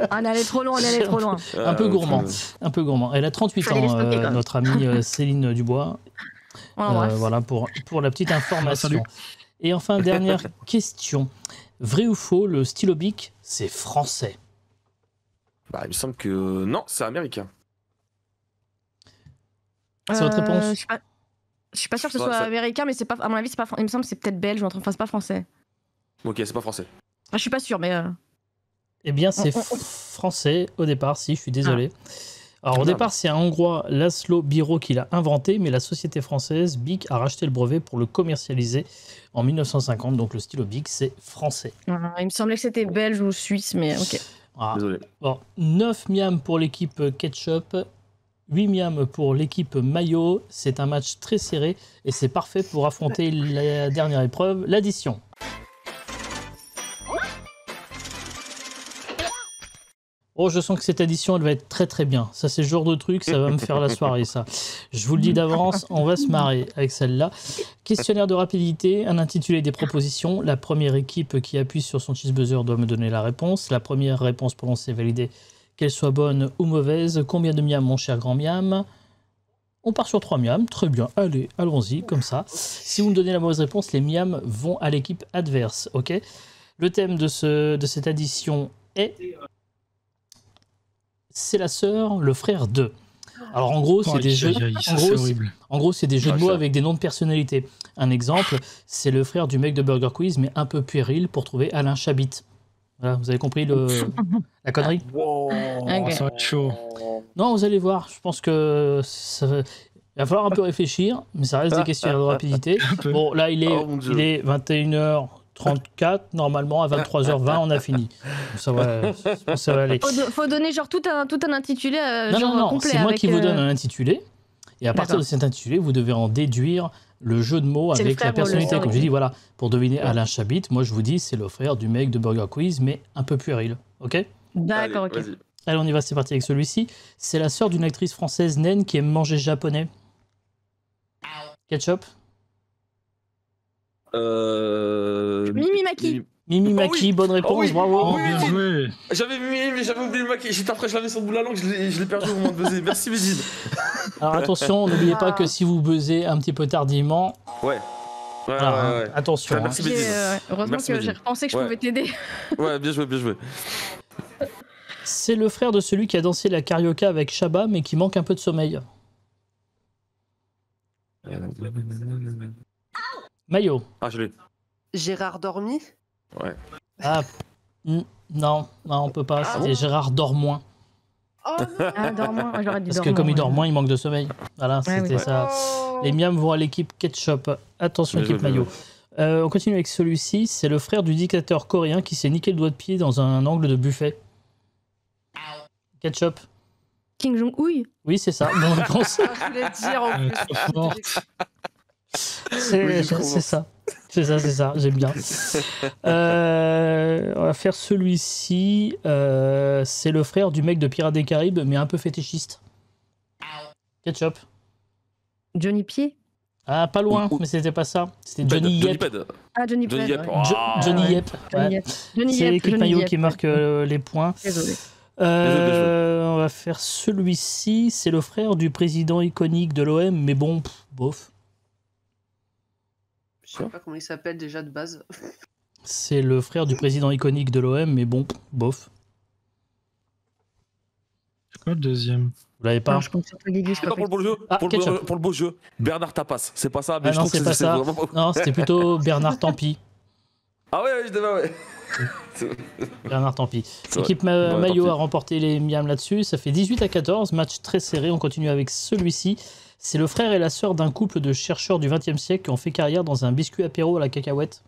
On allait trop loin. Un peu gourmand. Elle a 38 ans, notre amie Céline Dubois. Voilà, pour la petite information. Et enfin, dernière question. Vrai ou faux, le stylo Bic, c'est français ? Il me semble que non, c'est américain. C'est votre réponse ? Je suis pas sûr que ce soit américain, mais c'est pas, à mon avis, c'est pas. Il me semble que c'est peut-être belge, enfin, c'est pas français. Ok, c'est pas français. Je suis pas sûr, mais. Eh bien, c'est français au départ, si, je suis désolé. Alors, au départ, c'est un Hongrois, Laszlo Biro, qui l'a inventé, mais la société française Bic a racheté le brevet pour le commercialiser en 1950. Donc, le stylo Bic, c'est français. Il me semblait que c'était belge ou suisse, mais ok. Désolé. Bon, 9 miams pour l'équipe Ketchup. 8 miams pour l'équipe Maillot, c'est un match très serré et c'est parfait pour affronter la dernière épreuve, l'addition. Oh, je sens que cette addition, elle va être très très bien. Ça, c'est le genre de truc, ça va me faire la soirée, ça. Je vous le dis d'avance, on va se marrer avec celle-là. Questionnaire de rapidité, un intitulé des propositions. La première équipe qui appuie sur son cheesebuzzer doit me donner la réponse. La première réponse prononcée validée, qu'elle soit bonne ou mauvaise. Combien de miams, mon cher grand miam ? On part sur 3 miams, très bien. Allez, allons-y, comme ça. Si vous me donnez la mauvaise réponse, les miams vont à l'équipe adverse, ok ? Le thème de cette addition est... C'est la sœur, le frère de. Alors en gros, c'est des jeux. En gros, c'est des jeux de mots avec des noms de personnalités. Un exemple, c'est le frère du mec de Burger Quiz, mais un peu puéril pour trouver Alain Chabit. Voilà, vous avez compris la connerie ? Wow, ça va être chaud. Non, vous allez voir. Je pense que il va falloir un peu réfléchir, mais ça reste des questionnaires de rapidité. Bon, là, il est 21h34. Normalement, à 23h20, on a fini. Ça va aller. Faut donner genre tout un intitulé non, complet. C'est moi qui vous donne un intitulé. Et à partir de cet intitulé, vous devez en déduire le jeu de mots avec la personnalité. Comme j'ai dit, voilà, pour deviner Alain Chabit, moi je vous dis, c'est le frère du mec de Burger Quiz, mais un peu puéril. Ok ? D'accord, ok. Allez, on y va, c'est parti avec celui-ci. C'est la sœur d'une actrice française naine qui aime manger japonais. Ketchup ? Mimi Maki. Mimi Maki, bonne réponse, bravo. Bien joué. J'avais oublié le Maki. J'étais après, je l'avais sur le bout de la langue, je l'ai perdu au moment de buzzer. Merci Médine. Alors attention, n'oubliez pas que si vous buzzez un petit peu tardivement. Ouais. Attention. Merci Médine. Heureusement que j'ai repensé que je pouvais t'aider. Ouais, bien joué. C'est le frère de celui qui a dansé la carioca avec Chabat, mais qui manque un peu de sommeil. Maillot. Ah, je l'ai. Gérard Dormy. Ouais. Ah, non, on peut pas. C'était Gérard Dormoin. Oh non. Dormoin, j'aurais dit Parce que comme il dort moins, il manque de sommeil. Voilà, c'était ça. Oh. Les miams vont à l'équipe Ketchup. Attention, équipe Maillot. On continue avec celui-ci. C'est le frère du dictateur coréen qui s'est niqué le doigt de pied dans un angle de buffet. Ketchup. King Jong-un. Oui, c'est ça. Bonne réponse. Je voulais dire en plus. C'est ça. C'est ça. J'aime bien. On va faire celui-ci. C'est le frère du mec de Pirates des Caraïbes, mais un peu fétichiste. Ketchup. Johnny Pied. Ah, pas loin, mais c'était pas ça. C'était Johnny Yep. Ah, Johnny Pied. Johnny Yep. Ouais. C'est l'équipe maillot qui marque les points. Désolé. On va faire celui-ci. C'est le frère du président iconique de l'OM, mais bon, bof. Je sais pas comment il s'appelle déjà de base. C'est le frère du président iconique de l'OM, mais bon, bof. C'est quoi le deuxième? Vous l'avez pas? Non, je compte sur toi, Guigui. Pour le beau jeu, pour le beau jeu, Bernard Tapas, c'est pas ça, mais je non, trouve que c'est pas ça. vraiment... Non, c'était plutôt Bernard Tampy. Ah ouais, je devais, ouais. Bernard Tampy. C'est L'équipe vrai. maillot a remporté les miams là-dessus. Ça fait 18-14, match très serré. On continue avec celui-ci. C'est le frère et la sœur d'un couple de chercheurs du XXe siècle qui ont fait carrière dans un biscuit apéro à la cacahuète.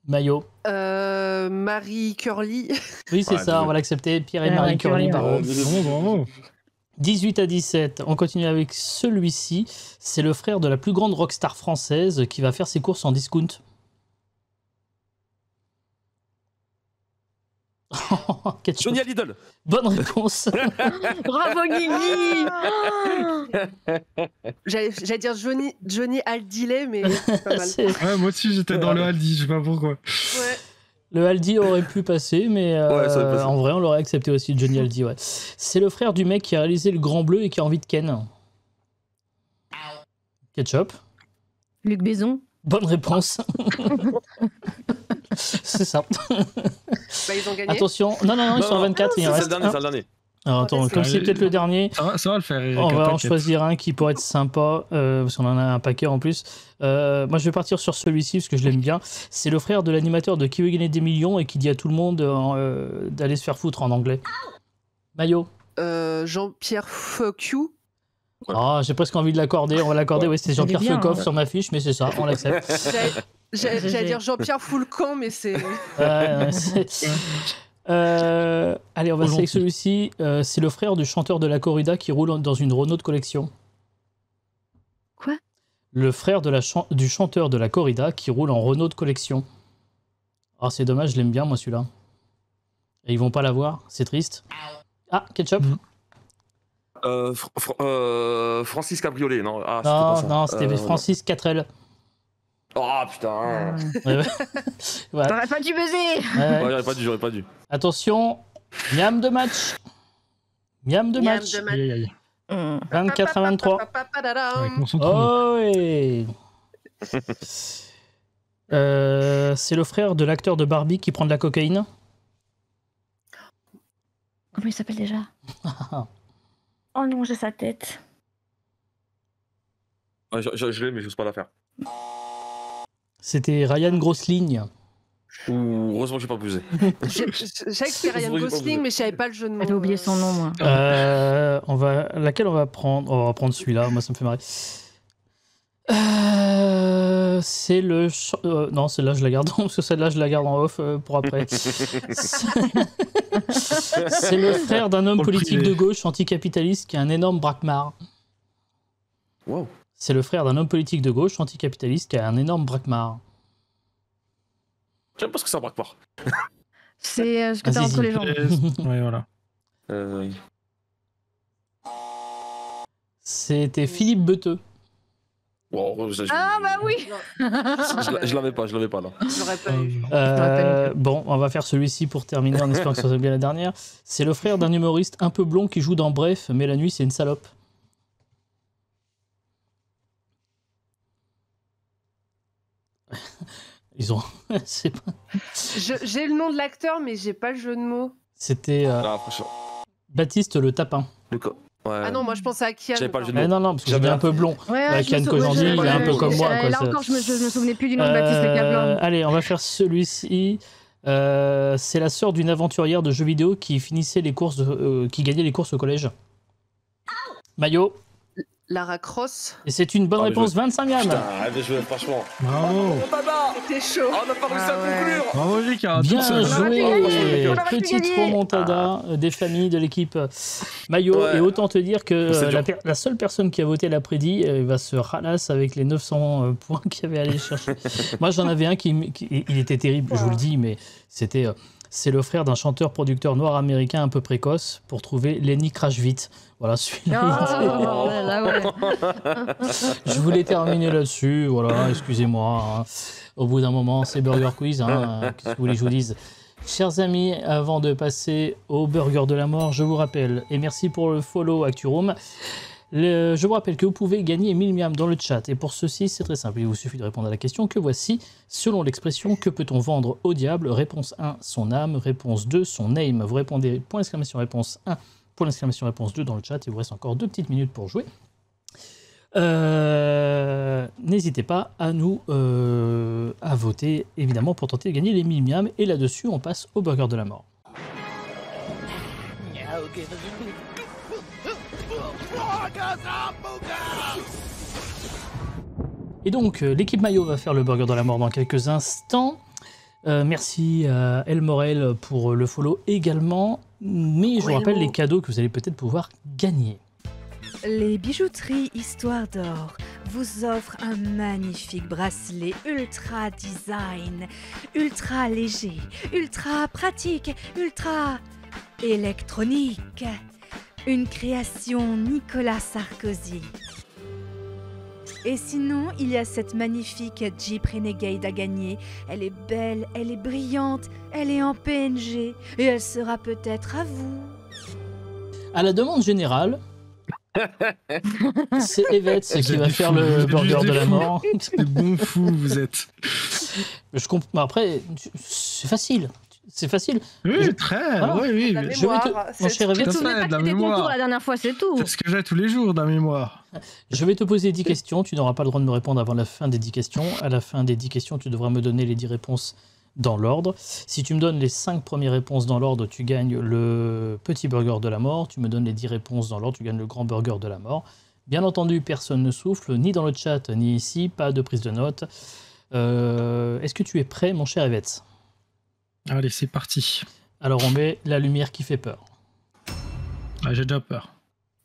Maillot. Marie Curly. Oui, c'est ça, on va l'accepter. Pierre et Marie Curly, bravo. 18-17, on continue avec celui-ci. C'est le frère de la plus grande rockstar française qui va faire ses courses en discount. Johnny Hallyday. Bonne réponse. Bravo, Guigui. J'allais dire Johnny Hallyday, mais c'est pas mal. Ouais, moi aussi j'étais dans le Aldi, je sais pas pourquoi. Ouais. Le Aldi aurait pu passer, mais en vrai on l'aurait accepté aussi, Johnny Aldi. Ouais. C'est le frère du mec qui a réalisé le Grand Bleu et qui a envie de Ken. Ketchup. Luc Besson. Bonne réponse. C'est ça. Bah, ils ont gagné. Attention, non, ils sont à 24, il en reste un. C'est le dernier. Alors attends, comme c'est peut-être le dernier, Ça va le faire, Eric, on va en t'inquiète. choisir un qui pourrait être sympa, parce qu'on en a un paquet en plus. Moi je vais partir sur celui-ci parce que je l'aime bien. C'est le frère de l'animateur de Qui veut gagner des millions et qui dit à tout le monde d'aller se faire foutre en anglais. Maillot. Jean-Pierre Fuck you. Ah, j'ai presque envie de l'accorder. On va l'accorder. Oui, c'était Jean-Pierre Feucoff sur ma fiche, mais c'est ça, on l'accepte. J'allais dire Jean-Pierre Foulcan, mais c'est... Allez, on va essayer celui-ci. C'est le frère du chanteur de la corrida qui roule dans une Renault de collection. Quoi? Le frère du chanteur de la corrida qui roule en Renault de collection. Ah, c'est dommage, je l'aime bien, moi, celui-là. Et ils vont pas l'avoir, c'est triste. Ah, Ketchup. Francis Cabriolet, non? Non, c'était Francis 4L. Oh putain. Ouais. T'aurais pas dû buzzer. Ouais, j'aurais pas dû. Attention, miam de match. Miam de match. 24 à 23. Avec mon centre. Oh oui. C'est le frère de l'acteur de Barbie qui prend de la cocaïne. Comment il s'appelle déjà? Oh non, j'ai sa tête. Ouais, je l'ai, mais j'ose pas la faire. C'était Ryan Gosling. Heureusement que j'ai pas bousé. Je savais que c'était Ryan Gosling, mais je savais pas le jeu de mots. J'avais oublié son nom, moi. Laquelle on va prendre? On va prendre celui-là, moi ça me fait marrer. C'est le... non, celle-là je la garde, parce que celle-là je la garde en off pour après. C'est le frère d'un homme politique de gauche anticapitaliste qui a un énorme braquemar. Wow. C'est le frère d'un homme politique de gauche anticapitaliste qui a un énorme braquemar. J'aime pas ce que ça braque pas. C'est ce que t'as entre les jambes. Ouais, voilà. C'était Philippe Beteux. Wow, Ah bah oui. Je l'avais pas là. J'aurais pas eu. Bon, on va faire celui-ci pour terminer en espérant que ce soit bien la dernière. C'est le frère d'un humoriste un peu blond qui joue dans Bref, mais la nuit c'est une salope. Ils ont... C'est pas... J'ai le nom de l'acteur, mais j'ai pas le jeu de mots. C'était Baptiste Le Tapin. Ouais. Ah non, moi je pensais à Kian. J'avais pas le jeu de mots. Non, parce que j'avais un peu blond. Ouais, Kian Kojandi, il est un peu comme moi. Là encore, je me souvenais plus du nom de Baptiste Le Tapin. Allez, on va faire celui-ci. C'est la sœur d'une aventurière de jeux vidéo qui finissait les courses, qui gagnait les courses au collège. Maillot. Lara Cross. Et c'est une bonne réponse, 25 miams. Putain, arrête de jouer, franchement. Bravo. C'était chaud. On n'a pas réussi à conclure. Bravo, Jika. Bien joué. On aurait pu Petite gagner. remontada des familles de l'équipe Maillot. Ouais. Et autant te dire que C'est dur. la seule personne qui a voté l'a prédit va se ralasse avec les 900 points qu'il y avait à aller chercher. Moi, j'en avais un il était terrible, je vous le dis, mais c'était... c'est le frère d'un chanteur-producteur noir américain un peu précoce pour trouver Lenny Crash Vite. Voilà, celui-là. Je voulais terminer là-dessus. Voilà, excusez-moi. Hein. Au bout d'un moment, c'est Burger Quiz. Hein. Qu'est-ce que vous voulez que je vous dise? Chers amis, avant de passer au Burger de la Mort, je vous rappelle, et merci pour le follow ActuRoom, je vous rappelle que vous pouvez gagner 1000 miams dans le chat. Et pour ceci, c'est très simple. Il vous suffit de répondre à la question que voici. Selon l'expression, que peut-on vendre au diable? Réponse 1, son âme. Réponse 2, son name. Vous répondez point d'exclamation réponse 1, point d'exclamation réponse 2 dans le chat. Il vous reste encore 2 petites minutes pour jouer. N'hésitez pas à nous à voter, évidemment, pour tenter de gagner les 1000 miams. Et là-dessus, on passe au Burger de la Mort. Et donc, l'équipe Maillot va faire le Burger de la Mort dans quelques instants. Merci à El Morel pour le follow également. Mais je vous rappelle les cadeaux que vous allez peut-être pouvoir gagner. Les bijouteries Histoire d'Or vous offrent un magnifique bracelet ultra design, ultra léger, ultra pratique, ultra électronique. Une création Nicolas Sarkozy. Et sinon, il y a cette magnifique Jeep Renegade à gagner. Elle est belle, elle est brillante, elle est en PNG et elle sera peut-être à vous. À la demande générale, c'est Evets qui va faire le Burger de la Mort. C'est bon fou, vous êtes. Je comprends. Après, c'est facile. C'est facile. Oui, très. Voilà. Oui. La Je vais te... mémoire, Mon cher Evets, Tout à Tu fait, pas de la que des mémoire. concours la dernière fois, c'est tout. C'est ce que j'ai tous les jours dans la mémoire. je vais te poser 10 questions. Tu n'auras pas le droit de me répondre avant la fin des 10 questions. À la fin des 10 questions, tu devras me donner les 10 réponses dans l'ordre. Si tu me donnes les 5 premières réponses dans l'ordre, tu gagnes le petit Burger de la Mort. Tu me donnes les 10 réponses dans l'ordre, tu gagnes le grand Burger de la Mort. Bien entendu, personne ne souffle, ni dans le chat, ni ici. Pas de prise de notes. Est-ce que tu es prêt, mon cher Evets? Allez, c'est parti. Alors, on met la lumière qui fait peur. Ah, j'ai déjà peur.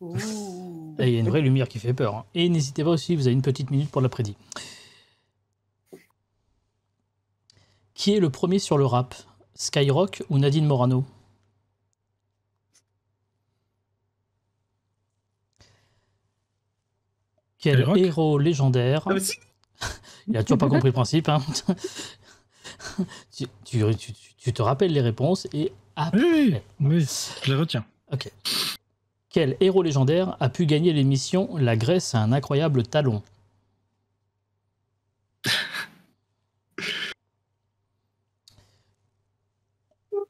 Ouh. Et il y a une vraie lumière qui fait peur. Hein. Et n'hésitez pas aussi, vous avez une petite minute pour la prédit. Qui est le premier sur le rap? Skyrock ou Nadine Morano? Quel Skyrock. héros légendaire? Ah, mais si. Il a toujours pas compris le principe. Hein. Tu te rappelles les réponses et après. Oui, je les retiens. Ok. Quel héros légendaire a pu gagner l'émission La Grèce a un incroyable talon?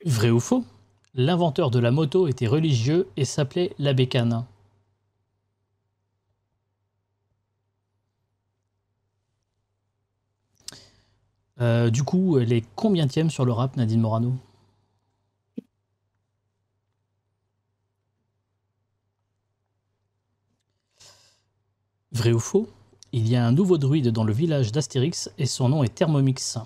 Vrai ou faux? L'inventeur de la moto était religieux et s'appelait l'abbé Canin. Du coup, elle est combientième sur le rap, Nadine Morano? Vrai ou faux? Il y a un nouveau druide dans le village d'Astérix et son nom est Thermomix.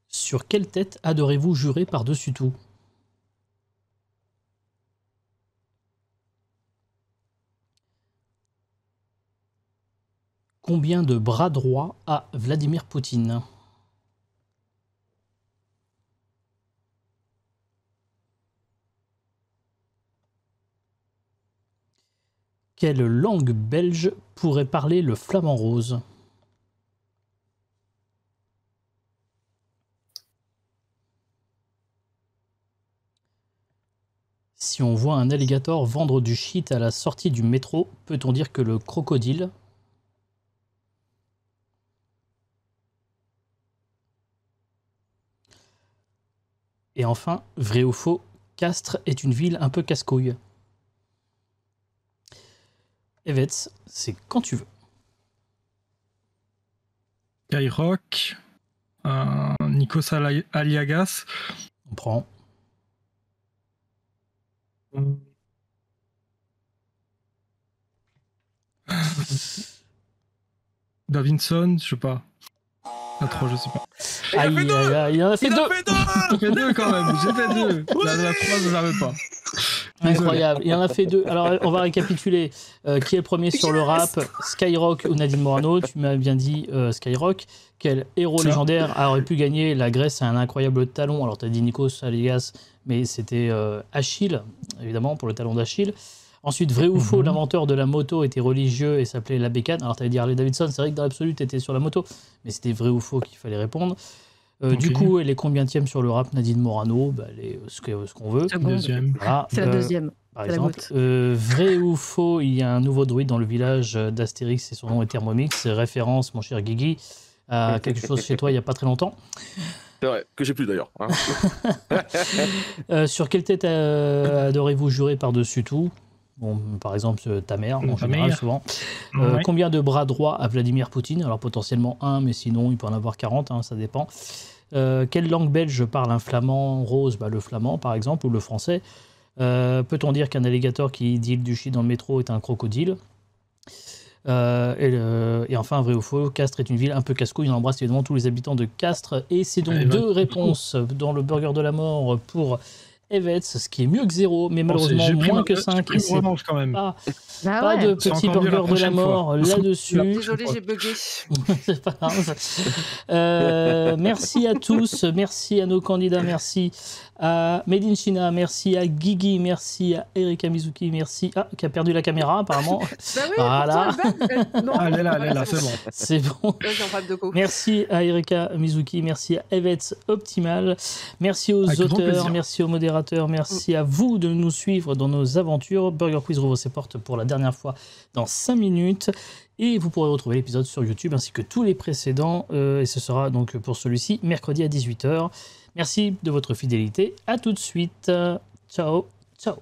Sur quelle tête adorez-vous jurer par-dessus tout? Combien de bras droits a Vladimir Poutine? Quelle langue belge pourrait parler le flamand rose? Si on voit un alligator vendre du shit à la sortie du métro, peut-on dire que le crocodile... Et enfin, vrai ou faux, Castres est une ville un peu casse-couille? Evets, c'est quand tu veux. Skyrock, Nikos Aliagas On prend. Davinson, je sais pas. Pas trop, je sais pas. Aïe, il en a fait deux. J'ai fait deux quand même, j'ai fait deux. La 3, je l'avais pas. Incroyable, il en a fait deux. Alors, on va récapituler. Qui est le premier sur le rap, Skyrock ou Nadine Morano? Tu m'as bien dit Skyrock. Quel héros légendaire aurait pu gagner? La Grèce a un incroyable talon. Alors, tu as dit Nikos Aliagas, mais c'était Achille, évidemment, pour le talon d'Achille. Ensuite, vrai ou faux, l'inventeur de la moto était religieux et s'appelait la bécane. Alors, tu avais dit Harley Davidson, c'est vrai que dans l'absolu, tu étais sur la moto, mais c'était vrai ou faux qu'il fallait répondre. Du coup, elle est combienième sur le rap, Nadine Morano? Elle est ce qu'on veut. Deuxième. Voilà. C'est la deuxième. Par exemple, vrai ou faux, il y a un nouveau druide dans le village d'Astérix et son nom est Thermomix. Référence, mon cher Guigui, à quelque chose chez toi il n'y a pas très longtemps. C'est vrai, que j'ai plus d'ailleurs. Sur quelle tête adorez-vous jurer par-dessus tout? Bon, par exemple, ta mère, en général, souvent. Combien de bras droits a Vladimir Poutine? Alors, potentiellement 1, mais sinon, il peut en avoir 40, ça dépend. Quelle langue belge parle un flamand rose? Le flamand, par exemple, ou le français. Peut-on dire qu'un alligator qui deal du shit dans le métro est un crocodile? Et enfin, vrai ou faux, Castres est une ville un peu casse-couille. On embrasse évidemment tous les habitants de Castres. Et c'est donc deux réponses dans le burger de la mort pour Evets, ce qui est mieux que 0, mais malheureusement moins que 5. Et c'est quand même. pas de petit burger de la mort là-dessus. Désolé, j'ai bugué. C'est pas grave. Merci à tous, merci à nos candidats, merci à Made in China, merci à Guigui, merci à Erika Mizuki, merci qui a perdu la caméra apparemment. Oui, voilà. Elle est là, c'est bon. C'est bon. Merci à Erika Mizuki, merci à Evets Optimal, merci aux auteurs, merci aux modérateurs, merci à vous de nous suivre dans nos aventures. Burger Quiz rouvre ses portes pour la dernière fois dans 5 minutes. Et vous pourrez retrouver l'épisode sur YouTube ainsi que tous les précédents. Et ce sera donc pour celui-ci mercredi à 18h. Merci de votre fidélité. À tout de suite. Ciao. Ciao.